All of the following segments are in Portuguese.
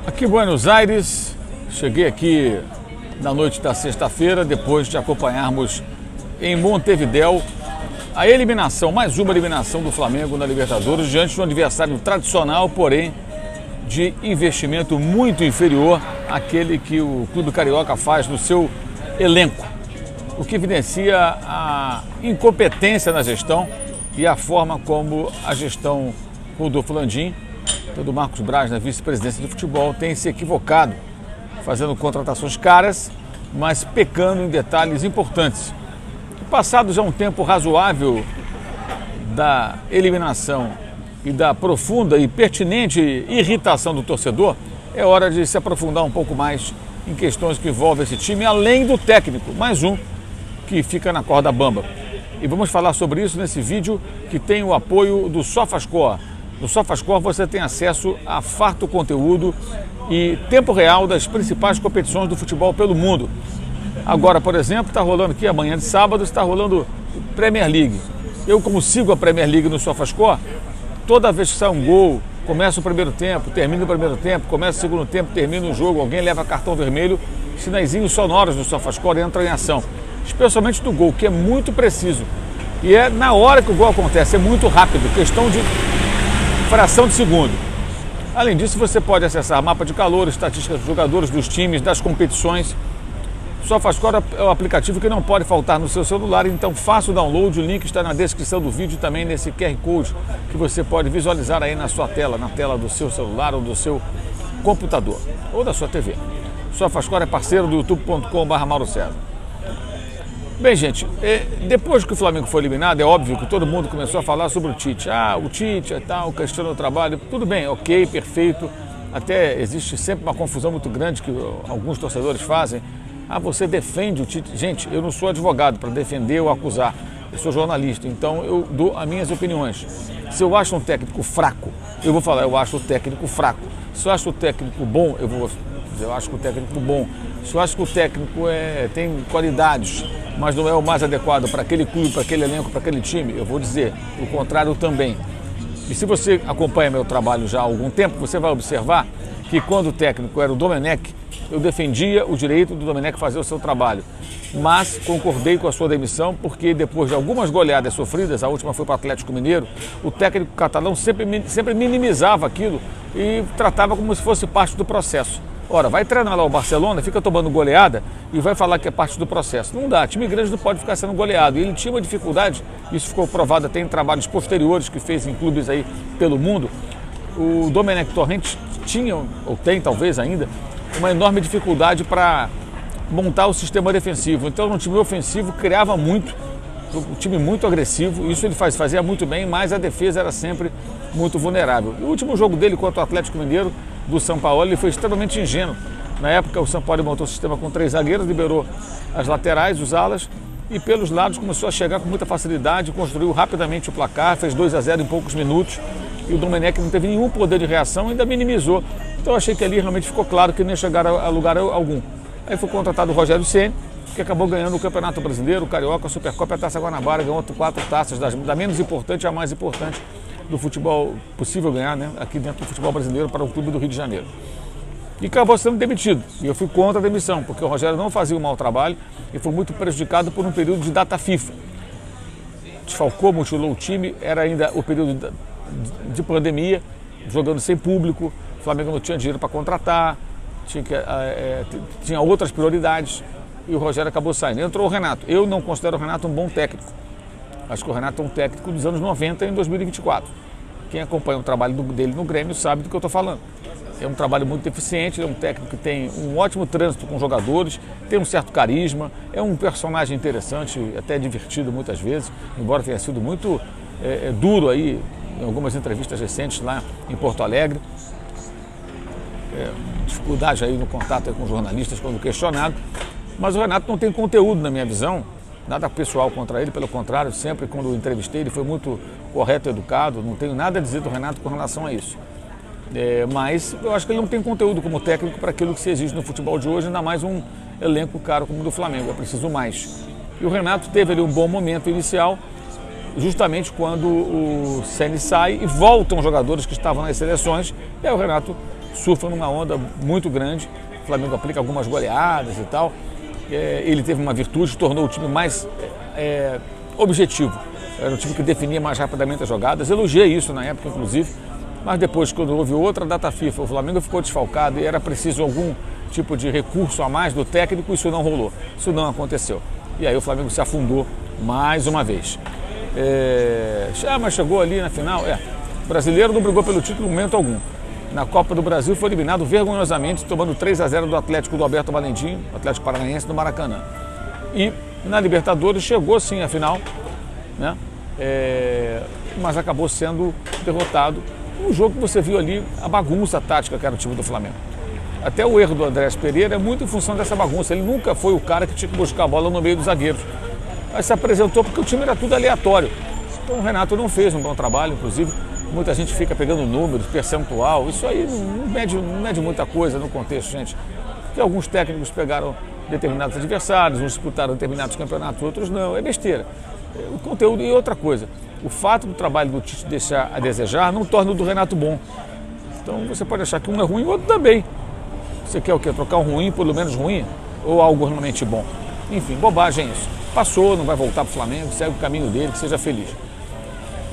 Aqui em Buenos Aires, cheguei aqui na noite da sexta-feira, depois de acompanharmos em Montevidéu a eliminação, mais uma eliminação do Flamengo na Libertadores, diante de um adversário tradicional, porém de investimento muito inferior àquele que o Clube Carioca faz no seu elenco, o que evidencia a incompetência na gestão e a forma como a gestão Rodolfo Landim, do Marcos Braz na vice-presidência de futebol, tem se equivocado, fazendo contratações caras, mas pecando em detalhes importantes. Passado já um tempo razoável da eliminação e da profunda e pertinente irritação do torcedor, é hora de se aprofundar um pouco mais em questões que envolvem esse time, além do técnico, mais um que fica na corda bamba. E vamos falar sobre isso nesse vídeo que tem o apoio do SofaScore. No SofaScore você tem acesso a farto conteúdo e tempo real das principais competições do futebol pelo mundo. Agora, por exemplo, está rolando aqui, amanhã de sábado, está rolando Premier League. Eu, como sigo a Premier League no SofaScore, toda vez que sai um gol, começa o primeiro tempo, termina o primeiro tempo, começa o segundo tempo, termina o jogo, alguém leva cartão vermelho, sinaizinhos sonoros no SofaScore entram em ação. Especialmente do gol, que é muito preciso. E é na hora que o gol acontece, é muito rápido, questão de fração de segundo. Além disso, você pode acessar mapa de calor, estatísticas dos jogadores, dos times, das competições. O SofaScore é o aplicativo que não pode faltar no seu celular, então faça o download, o link está na descrição do vídeo e também nesse QR Code que você pode visualizar aí na sua tela, na tela do seu celular ou do seu computador ou da sua TV. O SofaScore é parceiro do youtube.com/Mauro César. Bem, gente, depois que o Flamengo foi eliminado, é óbvio que todo mundo começou a falar sobre o Tite. O Tite e tal, questionando o trabalho. Tudo bem, ok, perfeito. Até existe sempre uma confusão muito grande que alguns torcedores fazem. Você defende o Tite. Gente, eu não sou advogado para defender ou acusar. Eu sou jornalista, então eu dou as minhas opiniões. Se eu acho um técnico fraco, eu vou falar, eu acho o técnico fraco. Se eu acho o técnico bom, eu acho que o técnico bom. Se eu acho que o técnico tem qualidades, mas não é o mais adequado para aquele clube, para aquele elenco, para aquele time, eu vou dizer o contrário também. E se você acompanha meu trabalho já há algum tempo, você vai observar que quando o técnico era o Domenech, eu defendia o direito do Domenech fazer o seu trabalho. Mas concordei com a sua demissão porque depois de algumas goleadas sofridas, a última foi para o Atlético Mineiro, o técnico catalão sempre minimizava aquilo e tratava como se fosse parte do processo. Ora, vai treinar lá o Barcelona, fica tomando goleada e vai falar que é parte do processo. Não dá, time grande não pode ficar sendo goleado. E ele tinha uma dificuldade, isso ficou provado até em trabalhos posteriores que fez em clubes aí pelo mundo. O Domenech Torrent tinha, ou tem talvez ainda, uma enorme dificuldade para montar o sistema defensivo. Então, no time ofensivo, criava muito, um time muito agressivo, isso ele fazia muito bem, mas a defesa era sempre muito vulnerável. O último jogo dele contra o Atlético Mineiro, do São Paulo, ele foi extremamente ingênuo. Na época, o São Paulo montou o sistema com 3 zagueiros, liberou as laterais, os alas, e pelos lados começou a chegar com muita facilidade, construiu rapidamente o placar, fez 2-0 em poucos minutos, e o Domenech não teve nenhum poder de reação, ainda minimizou. Então eu achei que ali realmente ficou claro que não ia chegar a lugar algum. Aí foi contratado o Rogério Ceni, que acabou ganhando o Campeonato Brasileiro, o Carioca, a Supercopa e a Taça Guanabara, ganhou 4 taças, da menos importante à mais importante do futebol possível ganhar, né, aqui dentro do futebol brasileiro para o clube do Rio de Janeiro. E acabou sendo demitido. E eu fui contra a demissão, porque o Rogério não fazia um mau trabalho e foi muito prejudicado por um período de data FIFA. Desfalcou, mutilou o time, era ainda o período de pandemia, jogando sem público, o Flamengo não tinha dinheiro para contratar, tinha outras prioridades e o Rogério acabou saindo. Entrou o Renato. Eu não considero o Renato um bom técnico. Acho que o Renato é um técnico dos anos 90 em 2024. Quem acompanha o trabalho dele no Grêmio sabe do que eu estou falando. É um trabalho muito eficiente, ele é um técnico que tem um ótimo trânsito com jogadores, tem um certo carisma, é um personagem interessante, até divertido muitas vezes, embora tenha sido muito duro aí em algumas entrevistas recentes lá em Porto Alegre. Dificuldade aí no contato aí com jornalistas quando questionado. Mas o Renato não tem conteúdo na minha visão. Nada pessoal contra ele, pelo contrário, sempre quando eu entrevistei ele foi muito correto e educado, não tenho nada a dizer do Renato com relação a isso. Mas eu acho que ele não tem conteúdo como técnico para aquilo que se exige no futebol de hoje, ainda mais um elenco caro como o do Flamengo, é preciso mais. E o Renato teve ali um bom momento inicial, justamente quando o Ceni sai e voltam jogadores que estavam nas seleções, e aí o Renato surfa numa onda muito grande. O Flamengo aplica algumas goleadas e tal. Ele teve uma virtude, tornou o time mais objetivo. Era um time que definia mais rapidamente as jogadas. Elogiei isso na época, inclusive. Mas depois, quando houve outra data FIFA, o Flamengo ficou desfalcado e era preciso algum tipo de recurso a mais do técnico, isso não rolou. Isso não aconteceu. E aí o Flamengo se afundou mais uma vez. Mas chegou ali na final. O brasileiro não brigou pelo título em momento algum. Na Copa do Brasil foi eliminado vergonhosamente, tomando 3-0 do Atlético do Alberto Valentim, Atlético Paranaense, do Maracanã. E na Libertadores chegou sim à final, né? Mas acabou sendo derrotado. Um jogo que você viu ali, a bagunça tática que era o time do Flamengo. Até o erro do Andrés Pereira é muito em função dessa bagunça. Ele nunca foi o cara que tinha que buscar a bola no meio dos zagueiros. Mas se apresentou porque o time era tudo aleatório. Então o Renato não fez um bom trabalho, inclusive. Muita gente fica pegando números, percentual. Isso aí não mede muita coisa no contexto, gente. Porque alguns técnicos pegaram determinados adversários, uns disputaram determinados campeonatos, outros não. É besteira. O conteúdo e outra coisa. O fato do trabalho do Tite deixar a desejar não torna o do Renato bom. Então você pode achar que um é ruim e o outro também. Você quer o quê? Trocar um ruim pelo menos ruim? Ou algo realmente bom? Enfim, bobagem isso. Passou, não vai voltar para o Flamengo, segue o caminho dele, que seja feliz.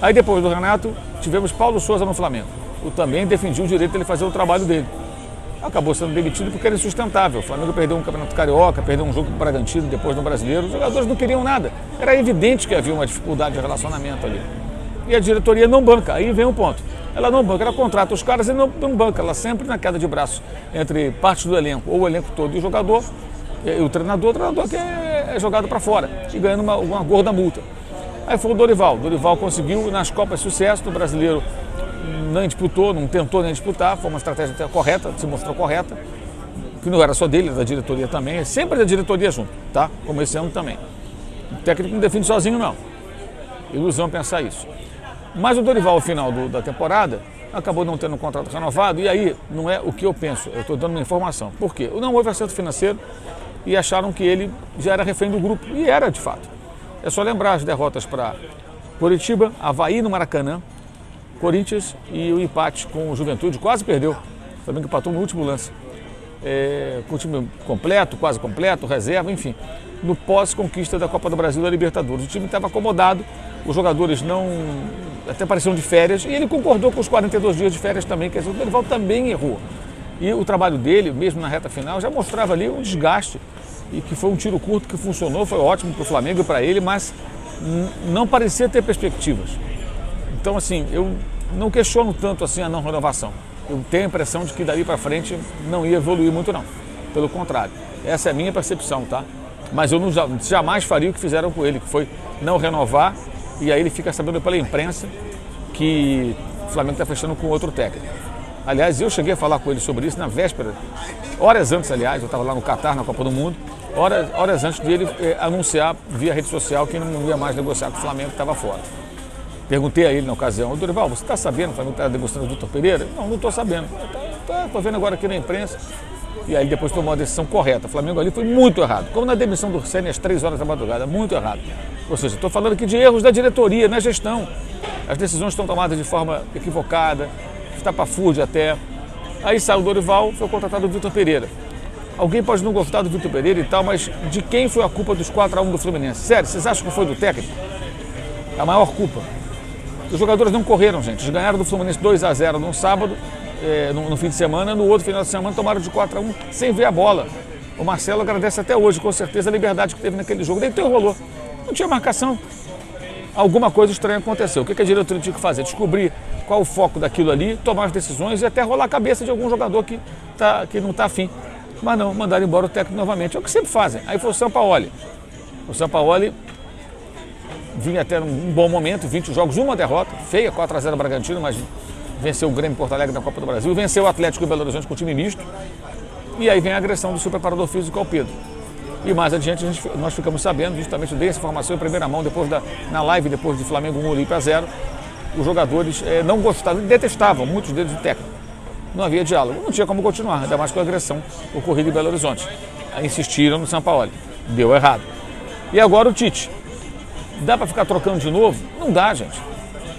Aí depois do Renato, tivemos Paulo Souza no Flamengo. Eu também defendi o direito de ele fazer o trabalho dele. Acabou sendo demitido porque era insustentável. O Flamengo perdeu um Campeonato Carioca, perdeu um jogo com o Bragantino, depois no Brasileiro. Os jogadores não queriam nada. Era evidente que havia uma dificuldade de relacionamento ali. E a diretoria não banca. Aí vem um ponto. Ela não banca, ela contrata os caras e não banca. Ela sempre na queda de braço entre parte do elenco, ou o elenco todo, e o jogador, e o treinador que é jogado para fora e ganhando uma gorda multa. Aí foi o Dorival. Dorival conseguiu nas Copas sucesso, no Brasileiro não disputou, não tentou nem disputar, foi uma estratégia correta, se mostrou correta, que não era só dele, era da diretoria também, é sempre da diretoria junto, tá? Como esse ano também. O técnico não define sozinho, não. Ilusão pensar isso. Mas o Dorival, ao final da temporada, acabou não tendo um contrato renovado, e aí não é o que eu penso, eu estou dando uma informação. Por quê? Não houve acerto financeiro e acharam que ele já era refém do grupo, e era de fato. É só lembrar as derrotas para Coritiba, Avaí no Maracanã, Corinthians e o empate com o Juventude, quase perdeu. O Flamengo empatou no último lance. Com o time completo, quase completo, reserva, enfim. No pós-conquista da Copa do Brasil e da Libertadores. O time estava acomodado, os jogadores até pareciam de férias, e ele concordou com os 42 dias de férias também, quer dizer, o Dorival também errou. E o trabalho dele, mesmo na reta final, já mostrava ali um desgaste, e que foi um tiro curto que funcionou, foi ótimo para o Flamengo e para ele, mas não parecia ter perspectivas. Então, assim, eu não questiono tanto assim a não renovação. Eu tenho a impressão de que dali para frente não ia evoluir muito, não. Pelo contrário, essa é a minha percepção, tá? Mas eu jamais faria o que fizeram com ele, que foi não renovar, e aí ele fica sabendo pela imprensa que o Flamengo está fechando com outro técnico. Aliás, eu cheguei a falar com ele sobre isso na véspera, horas antes, aliás, eu estava lá no Catar, na Copa do Mundo, horas antes de ele anunciar via rede social que não ia mais negociar com o Flamengo, que estava fora. Perguntei a ele na ocasião: Dorival, você está sabendo que o Flamengo está negociando com o Vitor Pereira? Não estou sabendo. Estou vendo agora aqui na imprensa. E aí depois tomou a decisão correta. O Flamengo ali foi muito errado. Como na demissão do Ceni às 3 horas da madrugada, muito errado. Ou seja, estou falando aqui de erros da diretoria, na gestão. As decisões estão tomadas de forma equivocada, estapafúrdia até. Aí saiu o Dorival, foi contratado o Vitor Pereira. Alguém pode não gostar do Vitor Pereira e tal, mas de quem foi a culpa dos 4-1 do Fluminense? Sério, vocês acham que foi do técnico? A maior culpa. Os jogadores não correram, gente. Eles ganharam do Fluminense 2-0 num sábado, no fim de semana. No outro final de semana tomaram de 4-1 sem ver a bola. O Marcelo agradece até hoje, com certeza, a liberdade que teve naquele jogo. Daí rolou. Não tinha marcação. Alguma coisa estranha aconteceu. O que a diretoria tinha que fazer? Descobrir qual o foco daquilo ali, tomar as decisões e até rolar a cabeça de algum jogador que não está afim. Mas não, mandaram embora o técnico novamente. É o que sempre fazem. Aí foi o Sampaoli. O Sampaoli vinha até um bom momento, 20 jogos, uma derrota, feia, 4-0 Bragantino, mas venceu o Grêmio Porto Alegre na Copa do Brasil, venceu o Atlético e Belo Horizonte com time misto, e aí vem a agressão do seu preparador físico ao Pedro. E mais adiante nós ficamos sabendo, justamente dei essa informação em primeira mão, na live depois de Flamengo 1 Olímpia 0, os jogadores não gostavam, detestavam, muitos deles, o técnico. Não havia diálogo, não tinha como continuar, ainda mais com a agressão ocorrida em Belo Horizonte. Aí insistiram no Sampaoli, deu errado. E agora o Tite. Dá para ficar trocando de novo? Não dá, gente.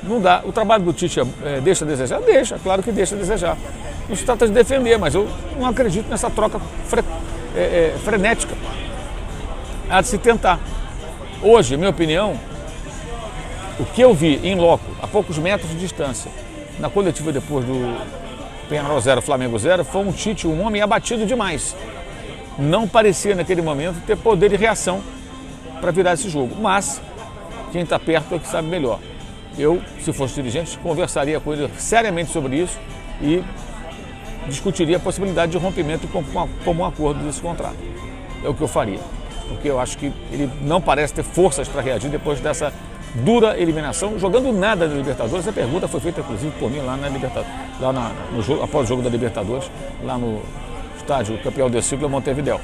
Não dá. O trabalho do Tite deixa a desejar? Deixa, claro que deixa a desejar. Não se trata de defender, mas eu não acredito nessa troca frenética. Há de se tentar. Hoje, minha opinião, o que eu vi em loco, a poucos metros de distância, na coletiva depois do Peñarol 0, Flamengo 0, foi um Tite, um homem abatido demais. Não parecia naquele momento ter poder de reação para virar esse jogo. Mas quem está perto é que sabe melhor. Eu, se fosse dirigente, conversaria com ele seriamente sobre isso e discutiria a possibilidade de rompimento como um acordo desse contrato. É o que eu faria. Porque eu acho que ele não parece ter forças para reagir depois dessa dura eliminação, jogando nada na Libertadores. A pergunta foi feita, inclusive, por mim lá na Libertadores, no jogo, após o jogo da Libertadores, lá no estádio Campeão de Siglo, Montevidéu.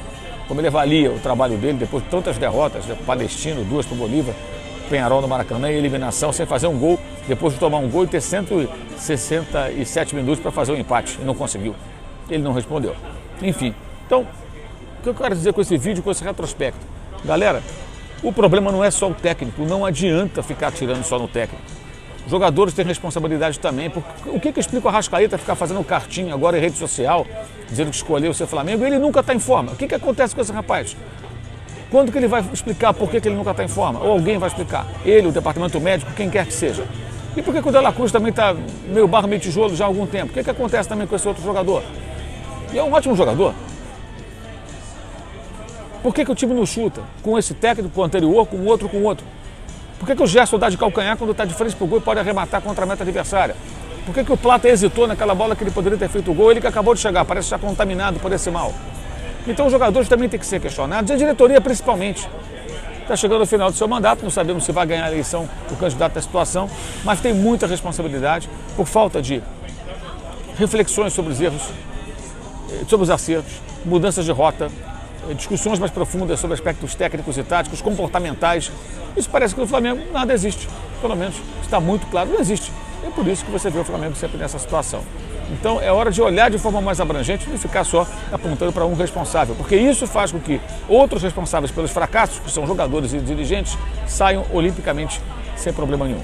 Como ele avalia o trabalho dele depois de tantas derrotas, Palestino, 2 para o Bolívar, Peñarol no Maracanã e eliminação, sem fazer um gol, depois de tomar um gol e ter 167 minutos para fazer um empate, e não conseguiu. Ele não respondeu. Enfim, então, o que eu quero dizer com esse vídeo, com esse retrospecto? Galera, o problema não é só o técnico, não adianta ficar atirando só no técnico. Os jogadores têm responsabilidade também, porque o que explica o Arrascaeta ficar fazendo cartinha agora em rede social, dizendo que escolheu ser Flamengo, e ele nunca está em forma. O que acontece com esse rapaz? Quando que ele vai explicar por que ele nunca está em forma? Ou alguém vai explicar? Ele, o departamento médico, quem quer que seja. E por que o De La Cruz também está meio barro, meio tijolo já há algum tempo? O que acontece também com esse outro jogador? E é um ótimo jogador. Por que o time não chuta? Com esse técnico, com o anterior, com o outro, Por que o Gerson dá de calcanhar quando está de frente para o gol e pode arrematar contra a meta adversária? Por que o Plata hesitou naquela bola que ele poderia ter feito o gol? Ele que acabou de chegar, parece já contaminado por esse mal. Então os jogadores também têm que ser questionados, e a diretoria principalmente. Está chegando ao final do seu mandato, não sabemos se vai ganhar a eleição o candidato da situação, mas tem muita responsabilidade por falta de reflexões sobre os erros, sobre os acertos, mudanças de rota, discussões mais profundas sobre aspectos técnicos e táticos, comportamentais. Isso parece que no Flamengo nada existe, pelo menos está muito claro, não existe. É por isso que você vê o Flamengo sempre nessa situação. Então é hora de olhar de forma mais abrangente e não ficar só apontando para um responsável, porque isso faz com que outros responsáveis pelos fracassos, que são jogadores e dirigentes, saiam olimpicamente sem problema nenhum.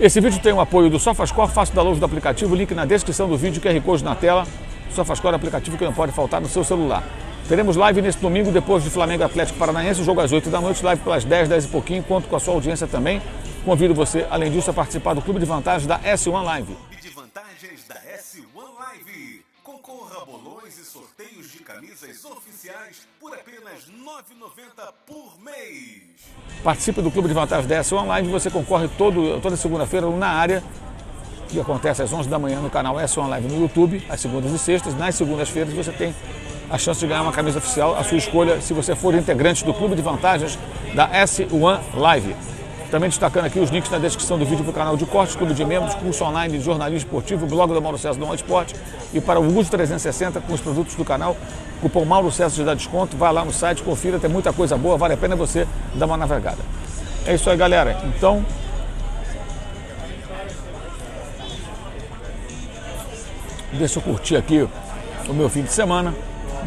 Esse vídeo tem o apoio do SofaScore, faça o download do aplicativo, link na descrição do vídeo, QR Code na tela. SofaScore é um aplicativo que não pode faltar no seu celular. Teremos live nesse domingo, depois de Flamengo Atlético Paranaense, o jogo às 8 da noite, live pelas 10, 10 e pouquinho, conto com a sua audiência também. Convido você, além disso, a participar do Clube de Vantagens da S1 Live. Clube de Vantagens da S1 Live. Concorra a bolões e sorteios de camisas oficiais por apenas R$ 9,90 por mês. Participe do Clube de Vantagens da S1 Live, você concorre toda segunda-feira na área, que acontece às 11 da manhã no canal S1 Live no YouTube, às segundas e sextas. Nas segundas-feiras você tem a chance de ganhar uma camisa oficial, a sua escolha, se você for integrante do Clube de Vantagens da S1 Live. Também destacando aqui os links na descrição do vídeo para o canal de cortes, clube de membros, curso online de jornalismo esportivo, blog do Mauro César do On Esporte e para o Augusto 360 com os produtos do canal. Cupom Mauro César te dá desconto, vai lá no site, confira, tem muita coisa boa, vale a pena você dar uma navegada. É isso aí, galera. Então, deixa eu curtir aqui o meu fim de semana.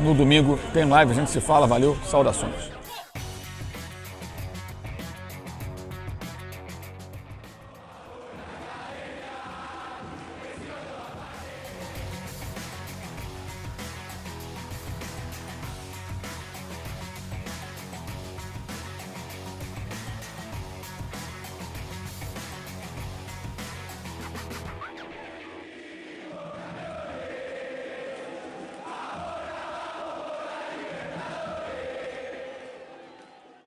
No domingo tem live, a gente se fala, valeu, saudações.